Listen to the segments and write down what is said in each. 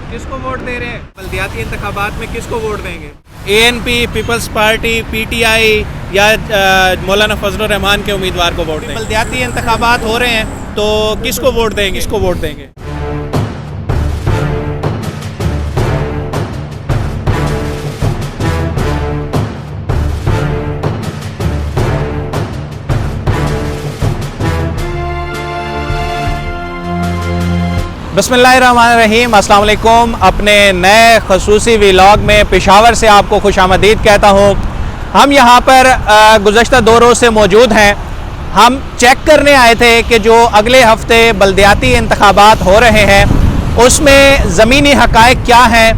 किसको वोट दे रहे हैं? बल्दियाती इंतखाबात में किसको वोट देंगे? ANP, पीपल्स पार्टी, PTI या मौलाना फजलुर रहमान के उम्मीदवार को वोट देंगे? बल्दियाती इंतखाबात हो रहे हैं तो किसको वोट देंगे? किसको वोट देंगे? बिस्मिल्लाहिर्रहमानिर्रहीम, अस्सलाम वालेकुम। अपने नए खसूसी व्लॉग में पेशावर से आपको खुशामदीद कहता हूँ। हम यहाँ पर गुज़श्ता 2 रोज़ से मौजूद हैं। हम चेक करने आए थे कि जो अगले हफ्ते बल्दियाती इंतखाबात हो रहे हैं उसमें ज़मीनी हक़ाइक़ क्या हैं,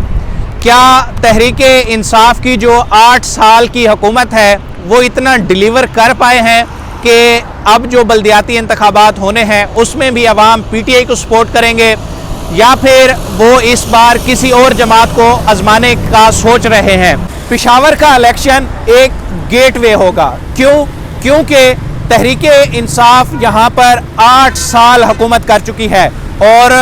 क्या तहरीक इंसाफ की जो 8 साल की हुकूमत है वो इतना डिलीवर कर पाए हैं कि अब जो बल्दियाती इंतखाबात होने हैं उसमें भी अवाम PTI को सपोर्ट करेंगे या फिर वो इस बार किसी और जमात को आजमाने का सोच रहे हैं। पेशावर का इलेक्शन एक गेटवे होगा। क्योंकि तहरीक इंसाफ यहाँ पर 8 साल हुकूमत कर चुकी है और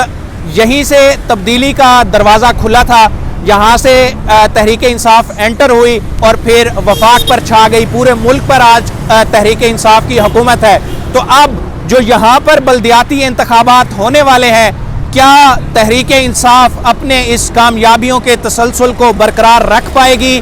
यहीं से तब्दीली का दरवाज़ा खुला था। यहाँ से तहरीक इंसाफ एंटर हुई और फिर वफाक पर छा गई। पूरे मुल्क पर आज तहरीक इंसाफ की हुकूमत है। तो अब जो यहाँ पर बल्दियाती इंतखाबात होने वाले हैं, क्या तहरीक इंसाफ अपने इस कामयाबियों के तसलसल को बरकरार रख पाएगी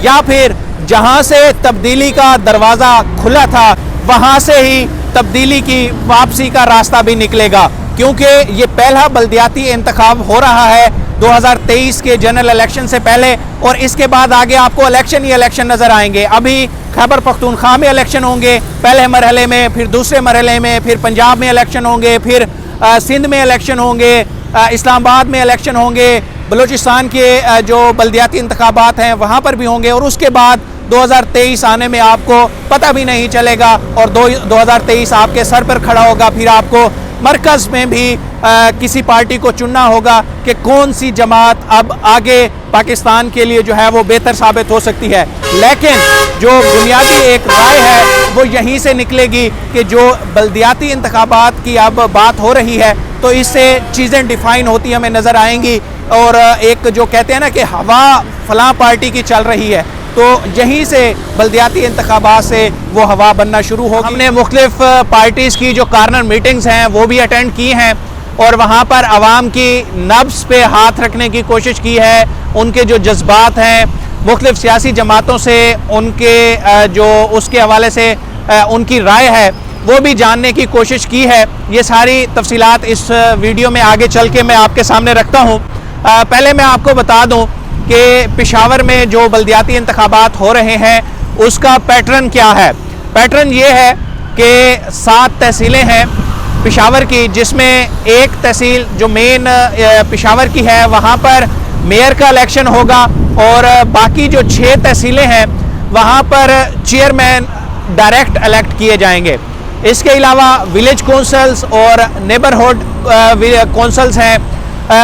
या फिर जहाँ से तब्दीली का दरवाज़ा खुला था वहाँ से ही तब्दीली की वापसी का रास्ता भी निकलेगा? क्योंकि ये पहला बल्दियाती इंतखाब हो रहा है 2023 के जनरल इलेक्शन से पहले और इसके बाद आगे आपको इलेक्शन ही इलेक्शन नज़र आएंगे। अभी खैबर पख्तूनख्वा में इलेक्शन होंगे पहले मरहले में, फिर दूसरे मरहले में, फिर पंजाब में इलेक्शन होंगे, फिर सिंध में इलेक्शन होंगे, इस्लामाबाद में इलेक्शन होंगे, बलूचिस्तान के जो बल्दियाती इंतखाबात हैं वहाँ पर भी होंगे और उसके बाद 2023 आने में आपको पता भी नहीं चलेगा और 2023 आपके सर पर खड़ा होगा। फिर आपको मरकज़ में भी किसी पार्टी को चुनना होगा कि कौन सी जमात अब आगे पाकिस्तान के लिए जो है वो बेहतर साबित हो सकती है। लेकिन जो बुनियादी एक राय है वो यहीं से निकलेगी कि जो बल्दियाती इंतखाबात की अब बात हो रही है तो इससे चीज़ें डिफ़ाइन होती हमें नज़र आएंगी और एक जो कहते हैं ना कि हवा फलां पार्टी की चल रही है तो यहीं से बल्दियाती इंतखाबात से वो हवा बनना शुरू होगी। हमने मुख्तलिफ पार्टीज़ की जो कॉर्नर मीटिंग्स हैं वो भी अटेंड की हैं और वहाँ पर आवाम की नब्ज़ पे हाथ रखने की कोशिश की है। उनके जो जज्बात हैं मुख्तलिफ सियासी जमातों से उनके जो उसके हवाले से उनकी राय है वो भी जानने की कोशिश की है। ये सारी तफसीलात इस वीडियो में आगे चल के मैं आपके सामने रखता हूँ। पहले मैं आपको बता दूँ कि पेशावर में जो बल्दियाती इंतखाबात हो रहे हैं उसका पैटर्न क्या है। पैटर्न ये है कि 7 तहसीलें हैं पेशावर की, जिसमें एक तहसील जो मेन पेशावर की है वहाँ पर मेयर का इलेक्शन होगा और बाकी जो 6 तहसीलें हैं वहाँ पर चेयरमैन डायरेक्ट इलेक्ट किए जाएंगे। इसके अलावा विलेज कौंसल्स और नेबरहुड कौंसल्स हैं,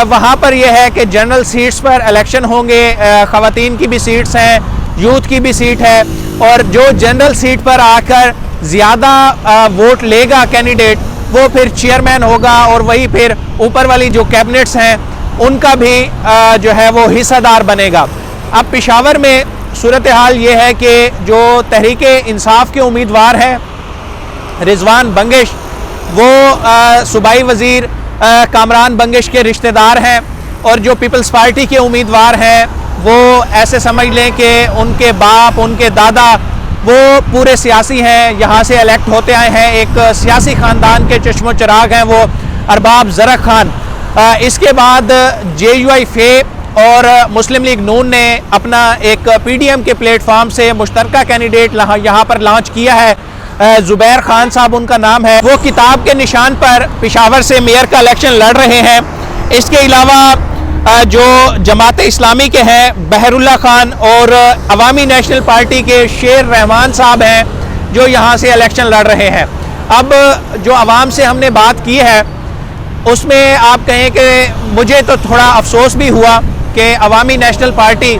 वहाँ पर यह है कि जनरल सीट्स पर इलेक्शन होंगे। ख़वातीन की भी सीट्स हैं, यूथ की भी सीट है और जो जनरल सीट पर आकर ज़्यादा वोट लेगा कैंडिडेट वो फिर चेयरमैन होगा और वही फिर ऊपर वाली जो कैबिनेट्स हैं उनका भी जो है वो हिस्सेदार बनेगा। अब पेशावर में सूरत हाल ये है कि जो तहरीक इंसाफ के उम्मीदवार हैं रिजवान बंगिश वो सूबाई वज़ीर कामरान बंगिश के रिश्तेदार हैं और जो पीपल्स पार्टी के उम्मीदवार हैं वो ऐसे समझ लें कि उनके बाप उनके दादा वो पूरे सियासी हैं, यहाँ से इलेक्ट होते आए हैं। एक सियासी ख़ानदान के चश्मो चिराग हैं वो अरबाब ज़रक़ खान। इसके बाद JUI फे और मुस्लिम लीग नून ने अपना एक PDM के प्लेटफॉर्म से मुश्तरका कैंडिडेट यहाँ पर लॉन्च किया है। ज़ुबैर खान साहब उनका नाम है। वो किताब के निशान पर पेशावर से मेयर का इलेक्शन लड़ रहे हैं। इसके अलावा जो जमात इस्लामी के हैं बहरुल्ला खान और अवामी नेशनल पार्टी के शेर रहमान साहब हैं जो यहाँ से इलेक्शन लड़ रहे हैं। अब जो आवाम से हमने बात की है उसमें आप कहें कि मुझे तो थोड़ा अफसोस भी हुआ कि अवामी नेशनल पार्टी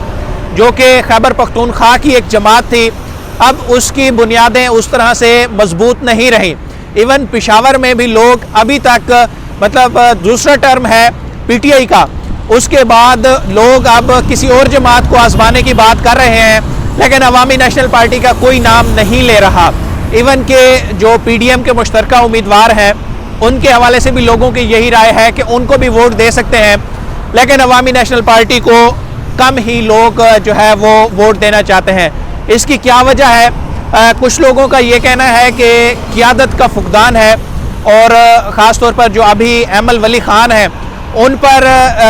जो कि खैबर पख्तूनख्वा की एक जमात थी अब उसकी बुनियादें उस तरह से मजबूत नहीं रही। इवन पेशावर में भी लोग अभी तक मतलब दूसरा टर्म है PTI का उसके बाद लोग अब किसी और जमात को आजमाने की बात कर रहे हैं, लेकिन अवामी नेशनल पार्टी का कोई नाम नहीं ले रहा। इवन के जो PDM के मुश्तरका उम्मीदवार हैं उनके हवाले से भी लोगों की यही राय है कि उनको भी वोट दे सकते हैं, लेकिन अवामी नेशनल पार्टी को कम ही लोग जो है वो वोट देना चाहते हैं। इसकी क्या वजह है? कुछ लोगों का ये कहना है कि क़ियादत का फुकदान है, और ख़ास तौर पर जो अभी एमल वली ख़ान हैं उन पर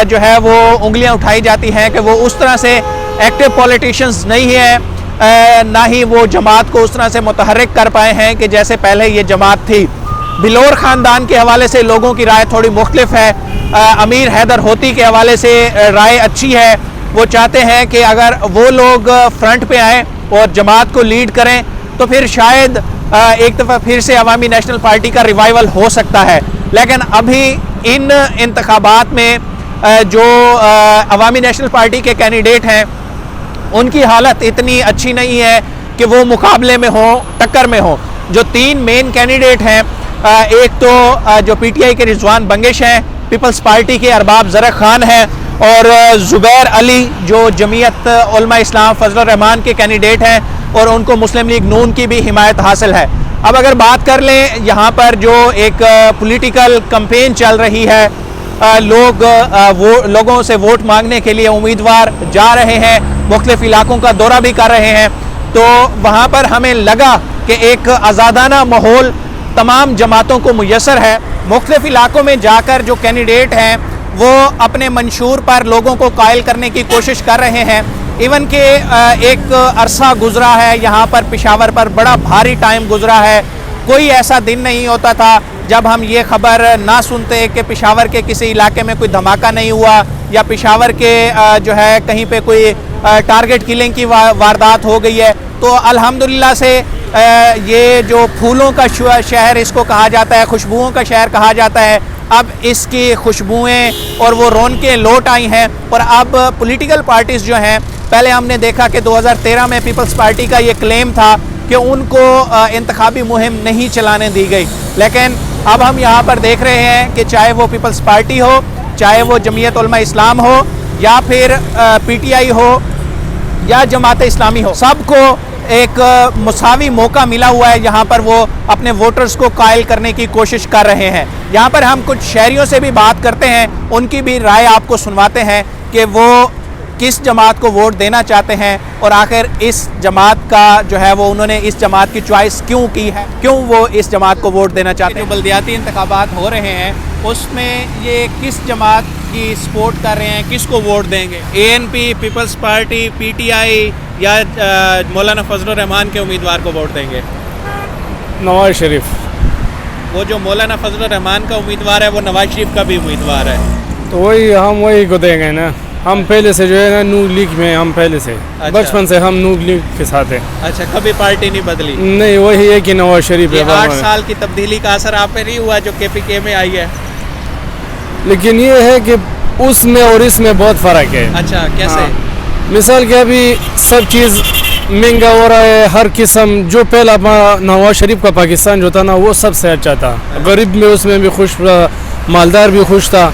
जो है वो उंगलियां उठाई जाती हैं कि वो उस तरह से एक्टिव पॉलिटिशियंस नहीं हैं, ना ही वो जमात को उस तरह से मुतहर्रिक कर पाए हैं कि जैसे पहले ये जमात थी। बिलोर ख़ानदान के हवाले से लोगों की राय थोड़ी मुख्तलिफ है। अमीर हैदर होती के हवाले से राय अच्छी है, वो चाहते हैं कि अगर वो लोग फ्रंट पे आएँ और जमात को लीड करें तो फिर शायद एक दफ़ा फिर से अवामी नेशनल पार्टी का रिवाइवल हो सकता है। लेकिन अभी इन इंतखाबात में जो अवामी नेशनल पार्टी के कैंडिडेट हैं उनकी हालत इतनी अच्छी नहीं है कि वो मुकाबले में हो, टक्कर में हो। जो 3 मेन कैंडिडेट हैं, एक तो जो PTI के रिजवान बंगिश हैं, पीपल्स पार्टी के अरबाब ज़रक ख़ान हैं, और ज़ुबैर अली जो जमीयत उलमा इस्लाम फजल रहमान के कैंडिडेट हैं, और उनको मुस्लिम लीग नून की भी हिमायत हासिल है। अब अगर बात कर लें यहाँ पर जो एक पॉलिटिकल कैंपेन चल रही है, लोगों से वोट मांगने के लिए उम्मीदवार जा रहे हैं, मुख्तलिफ इलाकों का दौरा भी कर रहे हैं, तो वहाँ पर हमें लगा कि एक आज़ादाना माहौल तमाम जमातों को मुयसर है। मुख्तलिफ इलाकों में जाकर जो कैंडिडेट हैं वो अपने मंशूर पर लोगों को कायल करने की कोशिश कर रहे हैं। इवन के एक अरसा गुजरा है यहाँ पर, पेशावर पर बड़ा भारी टाइम गुजरा है। कोई ऐसा दिन नहीं होता था जब हम ये खबर ना सुनते कि पेशावर के किसी इलाके में कोई धमाका नहीं हुआ, या पेशावर के जो है कहीं पे कोई टारगेट किलिंग की वारदात हो गई है। तो अल्हम्दुलिल्लाह से ये जो फूलों का शहर इसको कहा जाता है, खुशबुओं का शहर कहा जाता है, अब इसकी खुशबुएं और वो रौनकें लौट आई हैं। और अब पॉलिटिकल पार्टीज़ जो हैं, पहले हमने देखा कि 2013 में पीपल्स पार्टी का ये क्लेम था कि उनको इंतखाबी मुहिम नहीं चलाने दी गई, लेकिन अब हम यहाँ पर देख रहे हैं कि चाहे वो पीपल्स पार्टी हो, चाहे वो जमीयत उलमा इस्लाम हो, या फिर PTI हो, या जमात इस्लामी हो, सबको एक मुसावी मौका मिला हुआ है। यहाँ पर वो अपने वोटर्स को कायल करने की कोशिश कर रहे हैं। यहाँ पर हम कुछ शहरियों से भी बात करते हैं, उनकी भी राय आपको सुनवाते हैं कि वो किस जमात को वोट देना चाहते हैं, और आखिर इस जमात का जो है वो उन्होंने इस जमात की चॉइस क्यों की है, क्यों वो इस जमात को वोट देना चाहते हैं। जो बल्दियाती इंतखाबात हो रहे हैं उसमें ये किस जमात की सपोर्ट कर रहे हैं, किसको वोट देंगे? ANP, पीपल्स पार्टी, PTI या मौलाना फजल रहमान के उम्मीदवार को वोट देंगे? नवाज शरीफ। वो जो मौलाना फजल रहमान का उम्मीदवार है वो नवाज शरीफ का भी उम्मीदवार है, तो हम वही को देंगे ना। हम पहले से जो है ना नून लीग में, हम पहले से बचपन से हम नून लीग के साथ हैं। अच्छा, कभी पार्टी नहीं बदली? नहीं, वही है कि नवाज शरीफ है। 8 साल की तब्दीली का असर आप पे नहीं हुआ जो KPK में आई है? लेकिन ये है कि उसमें और इसमें बहुत फ़र्क है। अच्छा, कैसे? हाँ। मिसाल के अभी सब चीज़ महंगा हो रहा है, हर किस्म। जो पहला नवाज शरीफ का पाकिस्तान जो था ना, वो सबसे अच्छा था। गरीब में उसमें भी खुश था, मालदार भी खुश था,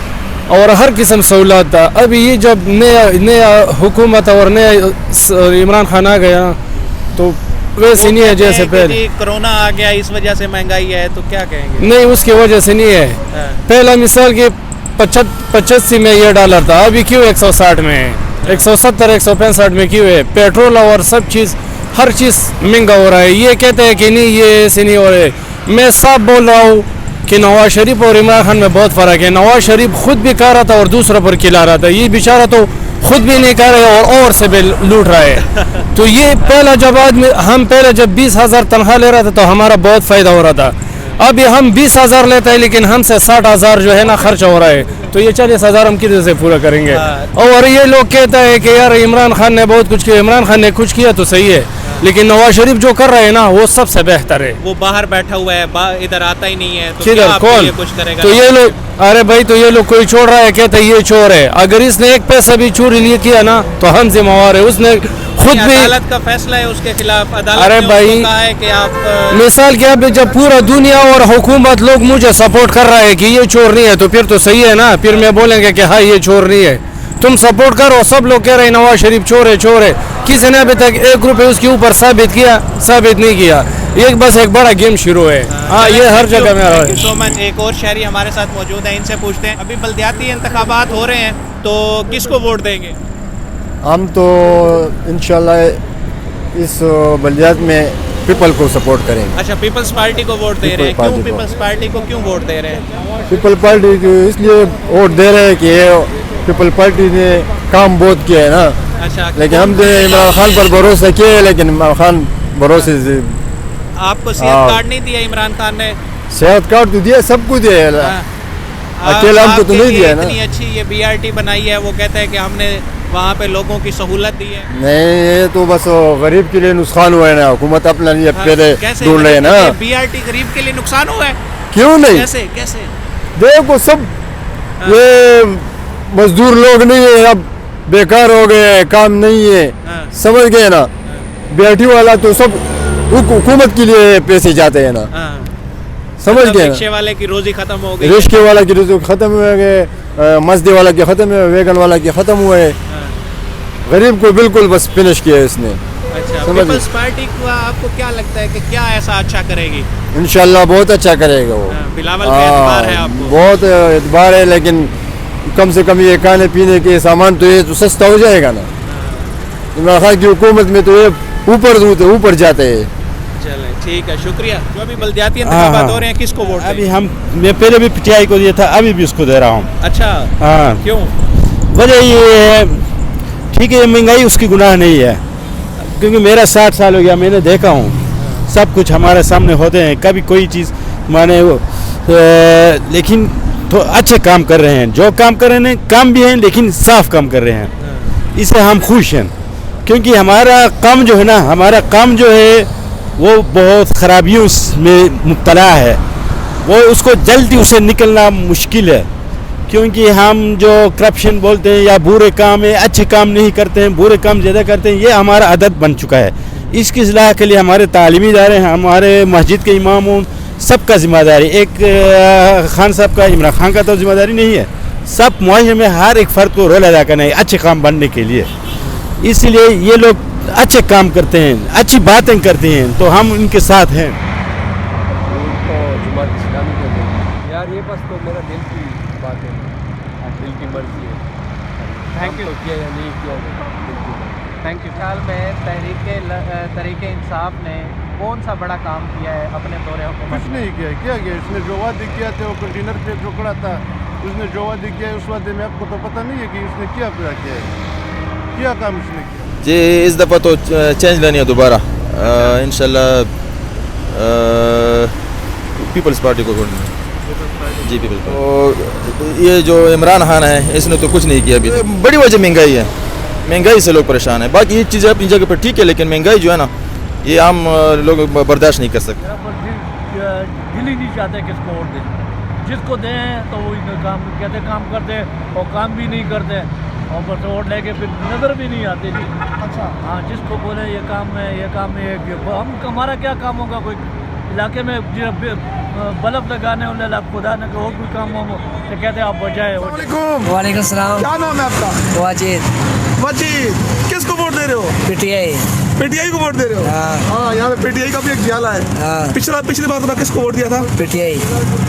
और हर किस्म सहूलत था। अभी ये जब नया हुकूमत और नया इमरान खान आ गया तो वैसे नहीं है जैसे पहले। कोरोना आ गया, इस वजह से महंगाई है, तो क्या कहेंगे? नहीं, उसकी वजह से नहीं है। पहला मिसाल के 85 में ये डॉलर था, अभी क्यों 160 में है, 170 165 में क्यों है? पेट्रोल और सब चीज़, हर चीज़ महंगा हो रहा है। ये कहते हैं कि नहीं, ये ऐसे नहीं हो रहे। मैं साफ बोल रहा हूँ कि नवाज शरीफ और इमरान खान में बहुत फ़र्क है। नवाज शरीफ खुद भी खा रहा था और दूसरों पर खिला रहा था, ये बेचारा तो खुद भी नहीं कर रहे और से भी लूट रहा है। तो ये पहला जब आदमी, हम पहले जब 20,000 तनख्वाह ले रहा था तो हमारा बहुत फ़ायदा हो रहा था। अभी हम 20,000 लेते हैं, लेकिन हमसे 60,000 जो है ना खर्चा हो रहा है, तो ये 40,000 हम किधर से पूरा करेंगे? और ये लोग कहता है कि यार इमरान खान ने बहुत कुछ किया। इमरान खान ने कुछ किया तो सही है, लेकिन नवाज शरीफ जो कर रहे हैं ना वो सबसे बेहतर है। वो बाहर बैठा हुआ है, इधर आता ही नहीं है, तो किधर कौन कुछ करेगा? तो ये लोग, अरे भाई, तो ये लोग कोई छोड़ रहा है, कहते ये चोर है। अगर इसने एक पैसा भी चोरी लिए किया ना तो हम जिम्मेवार है। उसने खुद भी, अदालत का फैसला है उसके खिलाफ। अदालत अरे ने भाई, कहा है कि आप मिसाल के अब जब पूरा दुनिया और हुकूमत लोग मुझे सपोर्ट कर रहा है कि ये चोर नहीं है, तो फिर तो सही है ना। फिर मैं बोलेंगे कि हाँ ये चोर नहीं है। तुम सपोर्ट करो, सब लोग कह रहे हैं नवाज शरीफ चोर है। किसी ने अभी तक 1 रुपये उसके ऊपर साबित नहीं किया। ये बस एक बड़ा गेम शुरू है। हाँ, ये हर जगह में थैंक यू सो मच। एक और शहरी हमारे साथ मौजूद है, इनसे पूछते हैं, अभी बल्दियाती इंतखाबात हो रहे हैं तो किसको वोट देंगे? हम तो इंशाल्लाह इस बल्दियात में पीपल को सपोर्ट करेंगे। अच्छा, पीपल्स पार्टी को वोट दे रहे हैं, क्यों पीपल्स पार्टी को क्यों वोट दे रहे हैं? पीपल पार्टी को इसलिए वोट दे रहे हैं कि पीपल पार्टी ने काम बहुत किया है ना। अच्छा, लेकिन हमने इमरान खान पर भरोसा किया है, लेकिन इमरान खान भरोसे से आपको सेहत कार्ड नहीं दिया इमरान खान ने? सेहत कार्ड तो दिया, सब कुछ दिया है। अकेला हमको तो नहीं दिया ना। इतनी अच्छी ये BRT बनाई है, वो कहते हैं कि हमने वहाँ पे लोगों की सहूलत दी है। नहीं, ये तो बस गरीब के लिए नुकसान हुआ है ना। हुकूमत अपना लिए पहले ढूंढ रहे हैं ना। BRT गरीब के लिए नुकसान हुआ है? क्यों नहीं? कैसे? देखो सब ये मजदूर लोग नहीं है, अब बेकार हो गए, काम नहीं है। समझ गए ना? BRT वाला तो सब हुकूमत के लिए पैसे जाते हैं ना। समझ गए? रिक्शे वाले की रोजी खत्म हो गई, रिक्शे वाला की रोजी खत्म हो गए, मस्दी वाला की खत्म हुए, वैगन वाला की खत्म हुए। गरीब को बिल्कुल बस फिनिश किया इसने। अच्छा, पीपल्स पार्टी को आपको क्या लगता है कि क्या ऐसा अच्छा करेगी? इंशाल्लाह बहुत अच्छा करेगा वो। बिलावल पे एतबार है आपको? बहुत एतबार है, लेकिन कम से कम ये खाने पीने के सामान तो ये तो सस्ता हो जाएगा ना। इमरान खान की हुकूमत में तो ये ऊपर जाते हैं। चलें, ठीक है, शुक्रिया। जो अभी बल्दियाती इंतखाबात हो रहे हैं, किसको वोट अभी मैं पहले भी PTI को दिया था, अभी भी उसको दे रहा हूँ। अच्छा, हाँ, क्यों? वजह ये है, ठीक है, ये महंगाई उसकी गुनाह नहीं है, क्योंकि मेरा 60 साल हो गया, मैंने देखा हूँ सब कुछ हमारे सामने होते हैं। कभी कोई चीज़ माने वो लेकिन तो अच्छे काम कर रहे हैं, जो काम कर रहे हैं काम भी हैं, लेकिन साफ काम कर रहे हैं। इससे हम खुश हैं, क्योंकि हमारा काम जो है ना, हमारा काम जो है वो बहुत ख़राबियों में मुब्तला है। वो उसको जल्दी उसे निकलना मुश्किल है, क्योंकि हम जो करप्शन बोलते हैं या बुरे काम है, अच्छे काम नहीं करते हैं, बुरे काम ज़्यादा करते हैं, ये हमारा आदत बन चुका है। इसकी इस्लाह के लिए हमारे तालीमी इदारे, हमारे मस्जिद के इमामों, सबका जिम्मेदारी, एक खान साहब का, इमरान खान का तो जिम्मेदारी नहीं है, सब मुआशरे में हर एक फ़र्द को रोल अदा करना है अच्छे काम बनने के लिए। इसलिए ये लोग अच्छे काम करते हैं, अच्छी बातें करते हैं, तो हम उनके साथ हैं। यार ये बस तो मेरा दिल की बात है, दिल की मर्जी है। Thank you. किया या नहीं किया, थैंक यू। ख्याल में तहरीके इंसाफ ने कौन सा बड़ा काम किया है अपने दौरे हुकूमत? कुछ नहीं किया। क्या किया? इसने जो वादे किया थे, वो कंटेनर पे टुकड़ा था, उसने जो वादे किया है उस वादे में आपको तो पता नहीं है कि उसने क्या पूरा किया है, क्या काम उसने किया। जी, इस दफ़ा तो चेंज लेनी है दोबारा इंशाल्लाह। पीपल्स पार्टी को वोट देंगे जी, पीपल्स पार्टी। तो ये जो इमरान खान है, इसने तो कुछ नहीं किया अभी। बड़ी वजह महंगाई है, महंगाई से लोग परेशान हैं। बाकी ये चीज़ें अपनी जगह पर ठीक है, लेकिन महंगाई जो है ना, ये आम लोग बर्दाश्त नहीं कर सकते। दिल ही नहीं चाहते किसको वोट दें, जिसको दें तो वो काम कहते काम करते और काम भी नहीं करते, और बस वोट लेके फिर नज़र भी नहीं आते जी। अच्छा, हाँ, जिसको बोले ये काम है, ये काम है, हम हमारा क्या काम होगा? कोई इलाके में बल्ब लगाने वाले खुदा ने और कोई काम हो तो कहते आप बजाए। वालेकुम सलाम। क्या नाम है आपका? वाजिद। किसको वोट दे रहे हो? PTI को वोट दे रहे हो? हाँ, यहाँ पे PTI का भी एक ख्याल है। पिछली बार तो किसको वोट दिया था? PTI।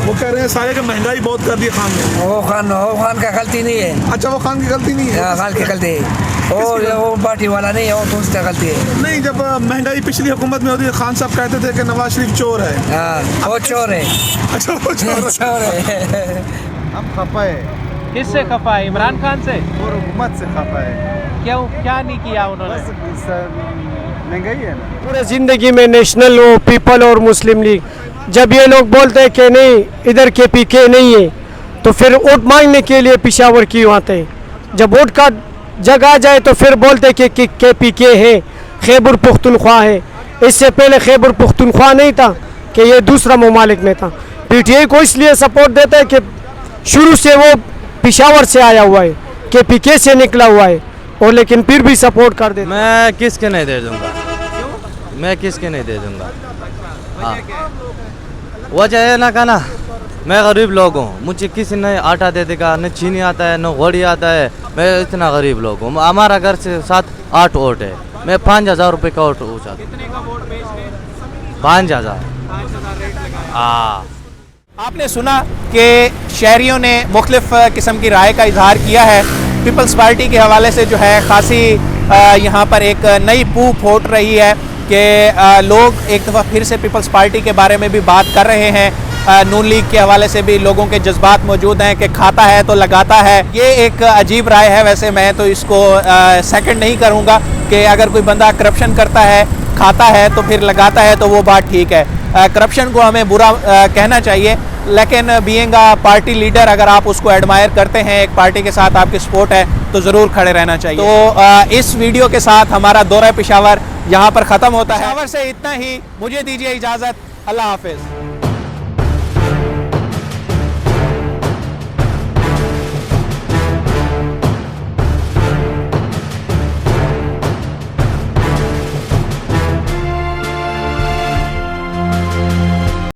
वो कह रहे हैं सारे की महंगाई बहुत कर दी खान ने। वो खान का गलती नहीं है। अच्छा, वो खान की गलती नहीं है? खान की गलती है, वो पार्टी वाला नहीं है, वो तो उसका गलती है। नहीं, जब महंगाई पिछली हुकूमत में होती है, खान साहब कहते थे कि नवाज शरीफ चोर है। हाँ, वो चोर है। अच्छा, वो चोर है। हम खफा है। किससे खफा है? इमरान खान से? और हुकूमत से खफा है। क्यों, क्या नहीं किया उन्होंने? महंगाई है ना। पूरे ज़िंदगी में नेशनल वो पीपल और मुस्लिम लीग, जब ये लोग बोलते हैं कि नहीं इधर KPK नहीं है, तो फिर वोट मांगने के लिए पेशावर क्यों आते हैं? जब वोट का जगह आ जाए तो फिर बोलते कि KPK है, खैबर पुख्तनख्वा है। इससे पहले खैबर पुख्तनख्वा नहीं था कि ये दूसरा ममालिक में था। PTI को इसलिए सपोर्ट देता है कि शुरू से वो पेशावर से आया हुआ है, KPK से निकला हुआ है, और लेकिन फिर भी सपोर्ट कर देता। मैं किसके नहीं दे दूँगा, मैं किसके नहीं दे दूँगा। हाँ, वजह है ना कहना मैं गरीब लोग हूँ, मुझे किसी ने आटा दे देगा, न चीनी आता है, न घोड़ी आता है। मैं इतना गरीब लोग हूँ। हमारा घर से 7-8 वोट है। मैं 5,000 रुपये का वोट हो जाता। कितने का वोट बेच रहे हैं? 5,000। 5,000 रेट लगाया। हाँ। आपने सुना कि शहरियों ने मुख्तलिफ किस्म की राय का इजहार किया है। पीपल्स पार्टी के हवाले से जो है खासी यहाँ पर एक नई पू फूट रही है कि लोग एक दफ़ा फिर से पीपल्स पार्टी के बारे में भी बात कर रहे हैं। नून लीग के हवाले से भी लोगों के जज्बात मौजूद हैं कि खाता है तो लगाता है। ये एक अजीब राय है। वैसे मैं तो इसको सेकंड नहीं करूँगा कि अगर कोई बंदा करप्शन करता है, खाता है तो फिर लगाता है, तो वो बात ठीक है। करप्शन को हमें बुरा कहना चाहिए, लेकिन बीइंग अ पार्टी लीडर अगर आप उसको एडमायर करते हैं, एक पार्टी के साथ आपकी सपोर्ट है, तो ज़रूर खड़े रहना चाहिए। तो इस वीडियो के साथ हमारा दौरा पेशावर यहाँ पर ख़त्म होता है। पेशावर से इतना ही, मुझे दीजिए इजाज़त। अल्लाह हाफिज़।